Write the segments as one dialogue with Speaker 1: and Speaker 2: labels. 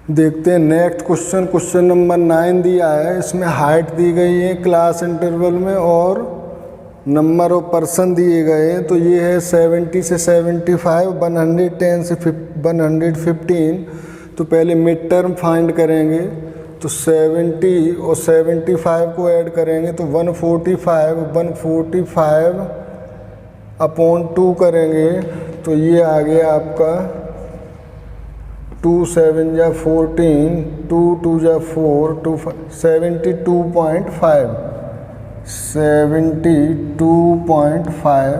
Speaker 1: देखते हैं next question. Question number 9 दिया है, इसमें हाइट दी गई है क्लास इंटरवल में और नंबर ऑफ पर्सन दिए गए हैं। तो ये है 70 से 75, 110 से 115। तो पहले मिड टर्म फाइंड करेंगे, तो 70 और 75 को ऐड करेंगे तो 145 अपॉन 2 करेंगे तो ये आ गया आपका 2 7 जा 14, 2 2 जा 4, 72.5 72.5।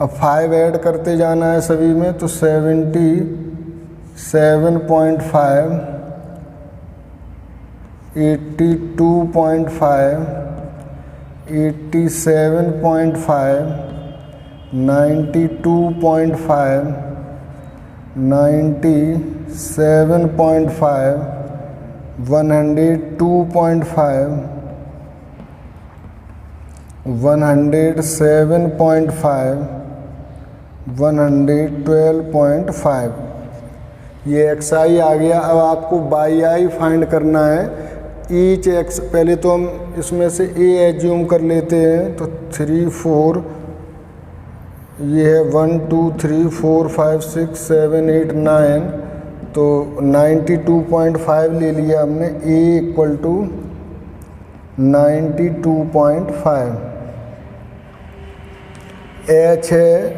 Speaker 1: अब 5 ऐड करते जाना है सभी में, तो 77.5, 82.5, 87.5, 92.5, 97.5, 102.5, 107.5, 112.5। ये XI आ गया। अब आपको YI फाइंड करना है। ईच एक्स, पहले तो हम इसमें से A एज्यूम कर लेते हैं, तो 3 4, ये है 1 2 3 4 5 6 7 8 9, तो 92.5 ले लिया हमने। A equal to 92.5। H है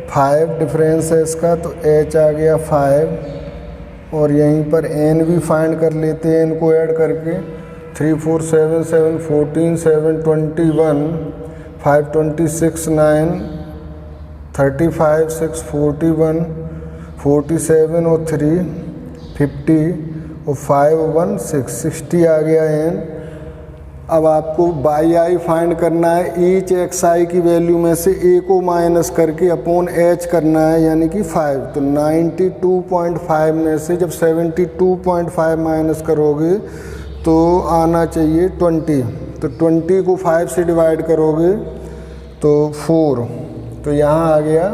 Speaker 1: 5, डिफरेंस है इसका, तो H आ गया 5। और यहीं पर N भी फाइंड कर लेते हैं, इनको ऐड करके 3 4 7 7 14 7 21 5 26 9 35 6 41 47 और 3 50 और 5 1 6 60 आ गया N। अब आपको YI फाइंड करना है। ईच XI की वैल्यू में से A को माइनस करके अपॉन H करना है, यानी कि 5। तो 92.5 में से जब 72.5 माइनस करोगे तो आना चाहिए 20। तो 20 को 5 से डिवाइड करोगे तो 4, तो यहाँ आ गया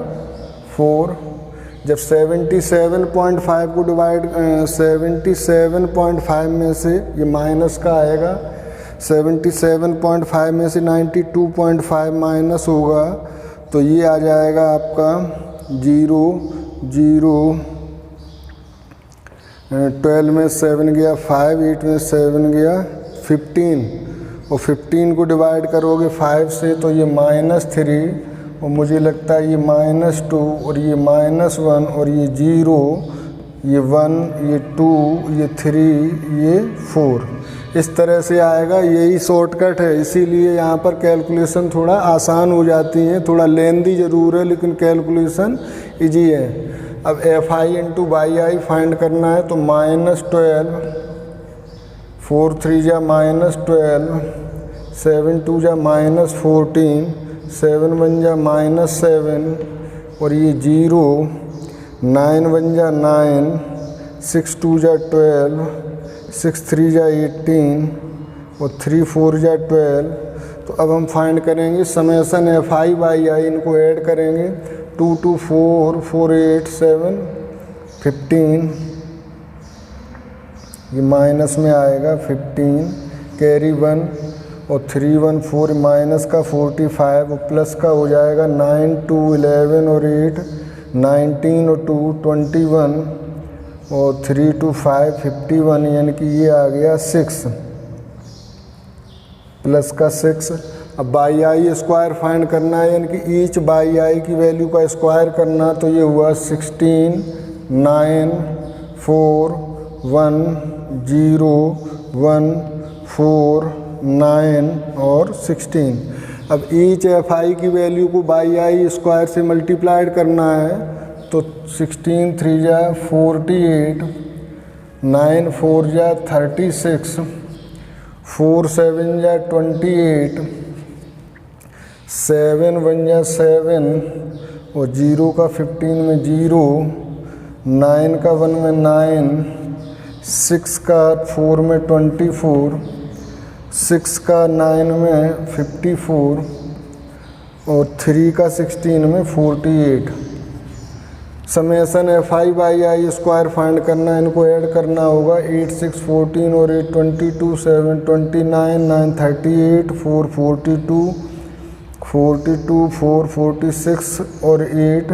Speaker 1: 4। जब 77.5 को डिवाइड 77.5 में से ये माइनस का आएगा, 77.5 में से 92.5 माइनस होगा तो ये आ जाएगा आपका 0 0। 12 में 7 गया 5, 8 में 7 गया 15, और 15 को डिवाइड करोगे 5 से तो ये -3, और मुझे लगता है ये -2, और ये -1, और ये 0, ये 1, ये 2, ये 3, ये 4। इस तरह से आएगा। यही शॉर्टकट है, इसीलिए यहाँ पर कैलकुलेशन थोड़ा आसान हो जाती है। थोड़ा लेंदी ज़रूर है लेकिन कैलकुलेशन इजी है। अब FI इंटू YI फाइंड करना है, तो -12, 4 3 जा -12, 7 2 जा -14, 7 1 जा -7, और ये 0, 9 1 जा 9, 6 2 जा 12, 6 3 जा 18, और 3 4 जा 12। तो अब हम फाइंड करेंगे समेसन FI YI, इनको ऐड करेंगे। 2 2 4 4 8 7 15, ये माइनस में आएगा 15, कैरी 1, और 3 1 4 माइनस का 45, और प्लस का हो जाएगा 9 2 11 और 8 19 और 2 21, और 3 2 5 51, यानी कि ये आ गया 6 प्लस का 6। अब YI स्क्वायर फाइंड करना है, यानी कि ईच YI की वैल्यू का स्क्वायर करना, तो ये हुआ 16 9 4 1 0 1 4 9 और 16। अब ईच FI की वैल्यू को YI स्क्वायर से मल्टीप्लाइड करना है, तो 16 3 जा 48, 9 4 जा 36, 4 7 जा 28, 7 1 जा 7, और 0 का 15 में 0, 9 का 1 में 9, 6 का 4 में 24, 6 का 9 में 54, और 3 का 16 में 48। Summation F I by I square find करना है, इनको ऐड करना होगा। 8 6 14 और 8 22, 7 29, 9 38, 4 42, 42 4 46 और 8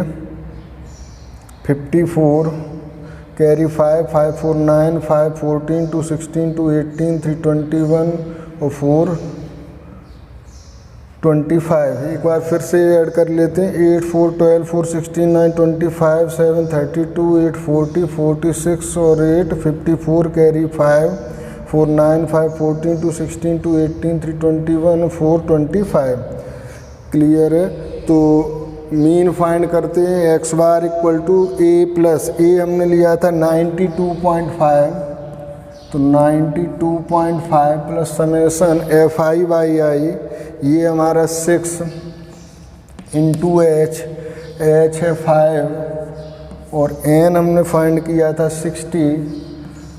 Speaker 1: 54, कैरी 5 5 4 9, 5 14, 2 16, 2 18, 3 21 और 4 25। एक बार फिर से ऐड कर लेते हैं। 8 4 12 4 16 9 25, 7 32, 8 40 46 और 8 54, कैरी 5 4 9 5 14 2 16 2 18 3 21 4 25। क्लियर है। तो मीन फाइंड करते हैं। X bar equal to A plus A हमने लिया था 92.5, तो 92.5 plus summation F I by I, ये हमारा 6 इंटू एच है 5 और एन हमने फाइंड किया था 60,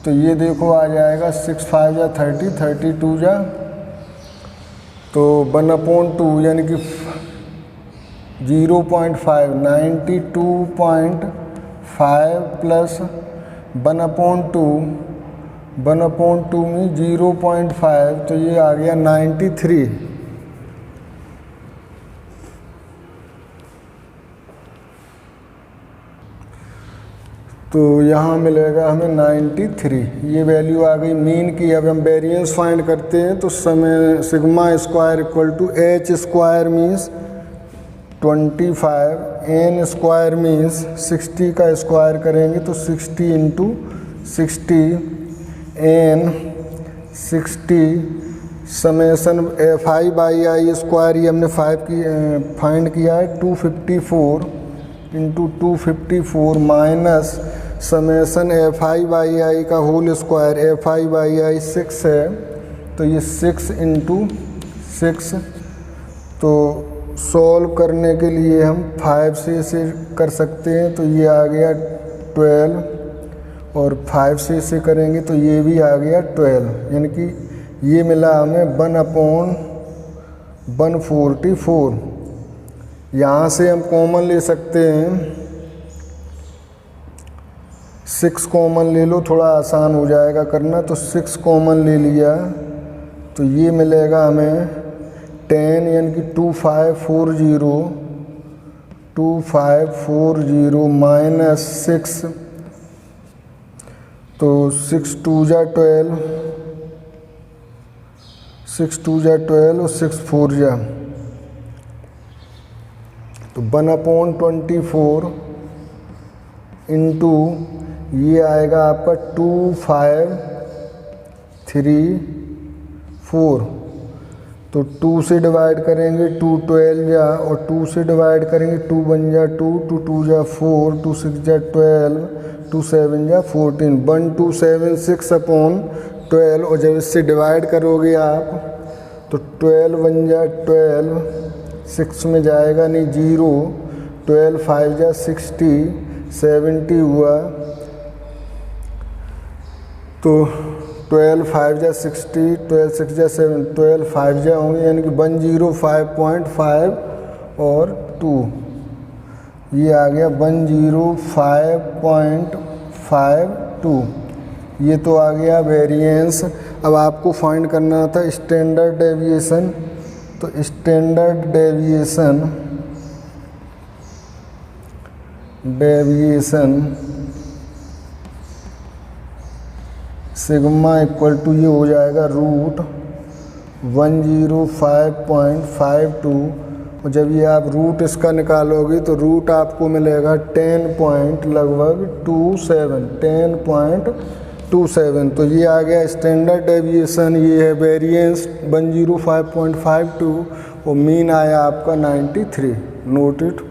Speaker 1: तो ये देखो आ जाएगा 6 5 जा 30, 32 जा तो 1/2 यानी कि 0.5, 92.5 प्लस 1/2, 1/2 में 0.5, तो ये आ गया 93। तो यहाँ मिलेगा हमें 93, ये वैल्यू आ गई मीन की। अब हम वेरिएंस फाइंड करते हैं, तो समय sigma square equal to H square means 25, N square means 60 का स्क्वायर करेंगे तो 60 into 60, N 60 summation F I by I square, ये हमने 5 की फाइंड किया है 254 into 254 minus summation F I by I का whole square, F I by I 6 है तो ये 6 इंटू 6, तो सॉल्व करने के लिए हम 5 से इसे कर सकते हैं, तो ये आ गया 12 और 5 से इसे करेंगे तो ये भी आ गया 12, यानी कि ये मिला हमें 1/144। यहाँ से हम कॉमन ले सकते हैं, 6 कॉमन ले लो, थोड़ा आसान हो जाएगा करना, तो 6 कॉमन ले लिया तो ये मिलेगा हमें 10 यानी कि 2540 माइनस 6, तो 6 2 जा 12, 6 2 जा 12 और 6 4 जा, तो 1/24 इंटू ये आएगा आपका 2534, तो 2 से डिवाइड करेंगे 2 12 जा और 2 से डिवाइड करेंगे 2 1 जा 2, 2 2 जा 4, 2 6 जा 12, 2 7 जा 14, 1276/12, और जब इससे डिवाइड करोगे आप तो 12 1 जा 12, 6 में जाएगा नहीं 0, 12 5 जा 60, 70 हुआ, तो 12 5 जा 60, 12 6 जा 7, 12 5 जा होंगे यानी कि 105.5 और 2, ये आ गया 105.52, ये तो आ गया वेरिएंस। अब आपको फाइंड करना था स्टैंडर्ड डेविएशन, तो standard deviation sigma equal to ये हो जाएगा √105.52, और जब ये आप रूट इसका निकालोगे तो रूट आपको मिलेगा 10.27, तो ये आ गया स्टैंडर्ड डेविएशन, ये है वेरिएंस 105.52 और मीन आया आपका 93। Note it.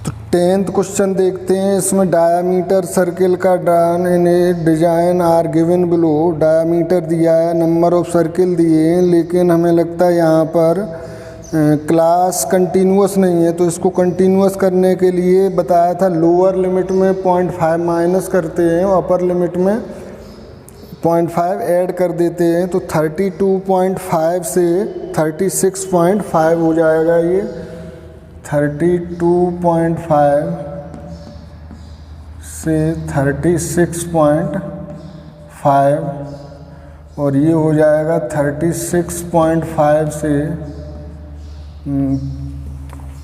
Speaker 1: तो 10th क्वेश्चन देखते हैं। इसमें डायामीटर सर्किल का design are given below, diameter दिया है, नंबर ऑफ सर्किल दिए हैं, लेकिन हमें लगता है यहाँ पर क्लास कंटिन्यूअस नहीं है, तो इसको कंटिन्यूअस करने के लिए बताया था लोअर लिमिट में 0.5 माइनस करते हैं और अपर लिमिट में 0.5 ऐड कर देते हैं तो 32.5 से 36.5 हो जाएगा। ये 32.5 से 36.5 और ये हो जाएगा 36.5 से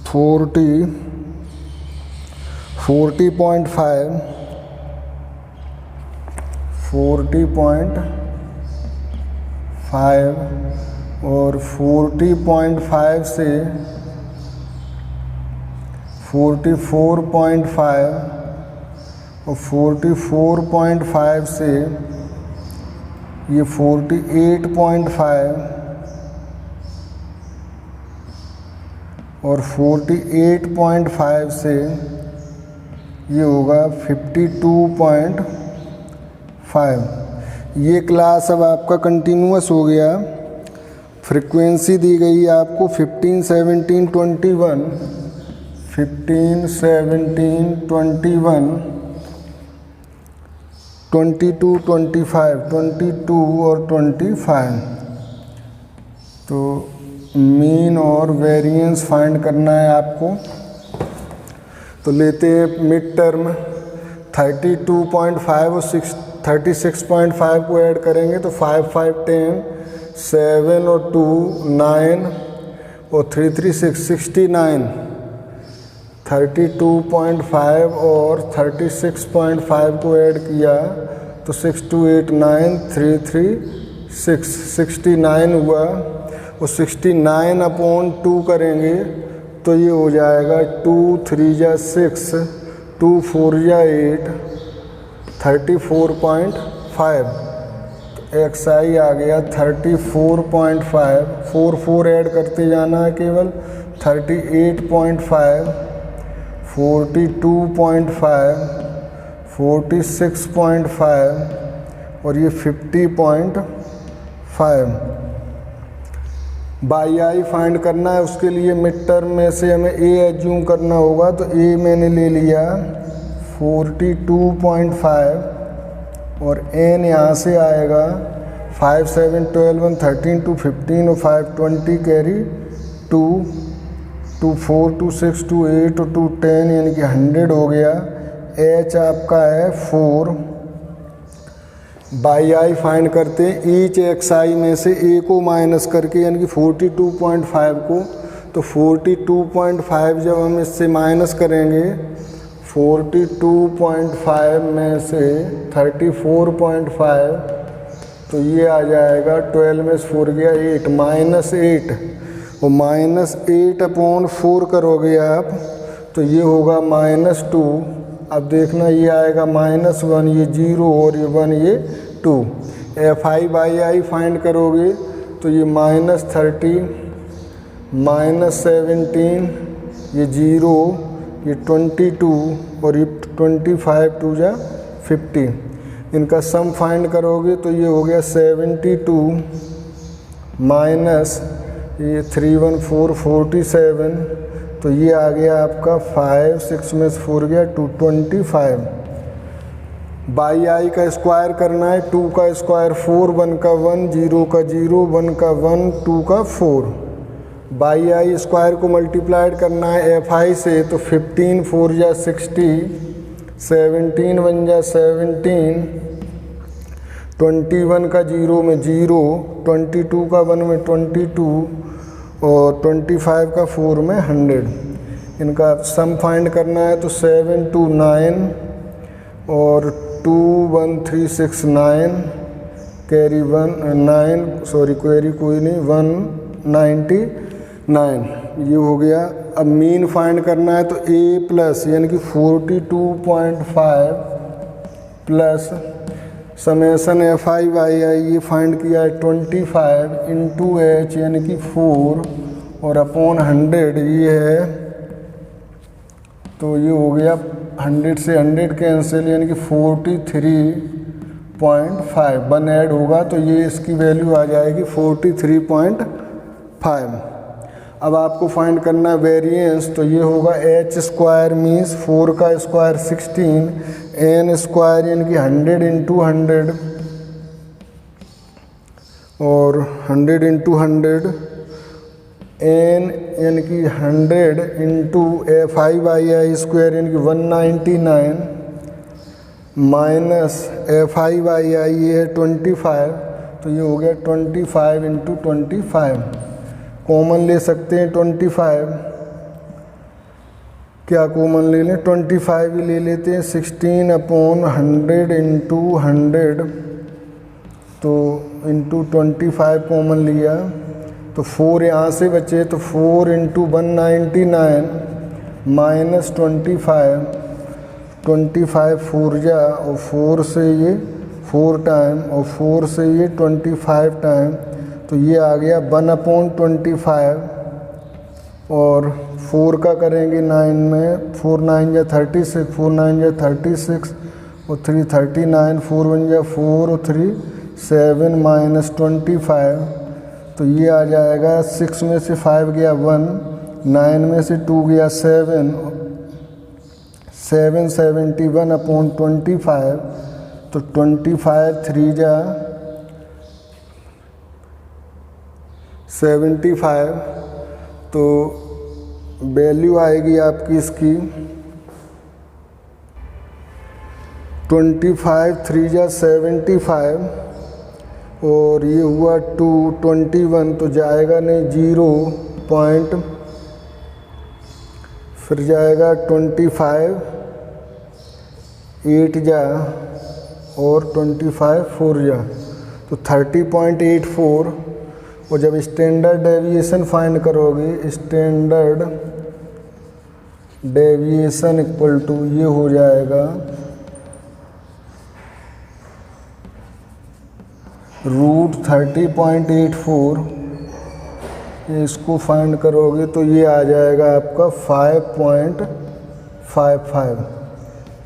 Speaker 1: 40.5 और 40.5 से 44.5 और 44.5 से ये 48.5 और 48.5 से ये होगा 52.5। ये क्लास अब आपका कंटिन्यूअस हो गया। फ्रीक्वेंसी दी गई है आपको 15, 17, 21, 15, 17, 21, 22, 25, 22 और 25। तो मीन और वेरिएंस फाइंड करना है आपको। तो लेते हैं मिड टर्म 32.5 और 36.5 को ऐड करेंगे तो 5, 5, 10, 7 और 2, 9 और 3, 3, 6, 69। 32.5 और 36.5 को ऐड किया तो 6, 2, 8, 9, 3, 3, 6, 69 हुआ। और 69/2 करेंगे तो ये हो जाएगा 2, 3 जा 6, 2, 4 जा 8, 34.5। XI आ गया 34.5, 4, 4 ऐड करते जाना है केवल। 38.5, 42.5, 46.5 और ये 50.5। बाई आई फाइंड करना है, उसके लिए मिड टर्म में से हमें ए एज्यूम करना होगा। तो ए मैंने ले लिया 42.5 और एन यहाँ से आएगा 5, 7, 12, 1, 13, 2, 15 और 5, 20 कैरी 2, 2, 4, 2, 6, 2, 8 और 2, 10 यानी कि 100 हो गया। एच आपका है 4। बाई आई फाइंड करते हैं ईच एक्स आई में से ए को माइनस करके यानी कि 42.5 को। तो 42.5 जब हम इससे माइनस करेंगे 42.5 में से 34.5 तो ये आ जाएगा 12 में से 4 गया 8, -8 और -8/4 करोगे आप तो ये होगा -2। अब देखना ये आएगा -1, ये 0 और ये 1, ये 2। FI बाई आई फाइंड करोगे तो ये -30, -17, ये 0, ये 22 और ये 25, 2 जा 50। इनका सम फाइंड करोगे तो ये हो गया 72 माइनस ये 314, 47 तो ये आ गया आपका 5, 6 में से 4 गया 2, 25। बाई आई का स्क्वायर करना है। 2 का स्क्वायर 4, 1 का 1, 0 का 0, 1 का 1, 2 का 4। बाई आई स्क्वायर को मल्टीप्लाइड करना है FI से तो 15, 4 जा 60, 17, 1 जा 17, 21 का 0 में 0, 22 का 1 में 22 और 25 का 4 में 100। इनका सम फाइंड करना है तो 7, 2, 9 और 2, 1, 3, 6, 9 कैरी 1, 9 सॉरी क्वेरी कोई नहीं 199 ये हो गया। अब मीन फाइंड करना है तो A प्लस यानी कि 42.5 plus summation FI by I ये फाइंड किया है 25 इंटू H यानी कि 4 और अपॉन 100 ये है। तो ये हो गया 100 से 100 कैंसिल यानी कि 43.5 1 ऐड होगा तो ये इसकी वैल्यू आ जाएगी 43.5। अब आपको फाइंड करना है वेरिएंस तो ये होगा H स्क्वायर मीन्स 4 का स्क्वायर 16, N स्क्वायर यानी कि 100 इंटू 100 और 100 इंटू 100 एन यानी कि 100 इंटू 5i² यानी कि 199 माइनस fi/i ये है 25, तो ये हो गया 25 इंटू 25। कॉमन ले सकते हैं 25, क्या कॉमन ले लें, 25 ही ले लेते हैं। 16/100 इंटू 100, तो इंटू 25 कॉमन लिया तो 4 यहाँ से बचे, तो 4 इंटू 199 माइनस 25, 25 4 जा और 4 से ये 4 टाइम और 4 से ये 25 टाइम, तो ये आ गया 1/25। और 4 का करेंगे 9 में, 4 9 जा 36, 4 9 जा 36 और 3 39, 4 1 जा 4 और 3 7 माइनस 25, तो ये आ जाएगा 6 में से 5 गया 1, 9 में से 2 गया 7, 771/25, तो 25 3 जा 75, तो वैल्यू आएगी आपकी इसकी 25 3 जा 75 और ये हुआ 221, तो जाएगा नहीं 0 पॉइंट, फिर जाएगा 25 8 जा और 25 4 जा, तो 30.84। और जब स्टैंडर्ड डेविएशन फाइंड करोगे, स्टैंडर्ड डेविएशन इक्वल टू ये हो जाएगा √30.84। इसको फाइंड करोगे तो ये आ जाएगा आपका 5.55।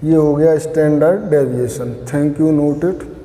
Speaker 1: ये हो गया standard deviation. Thank you, note it.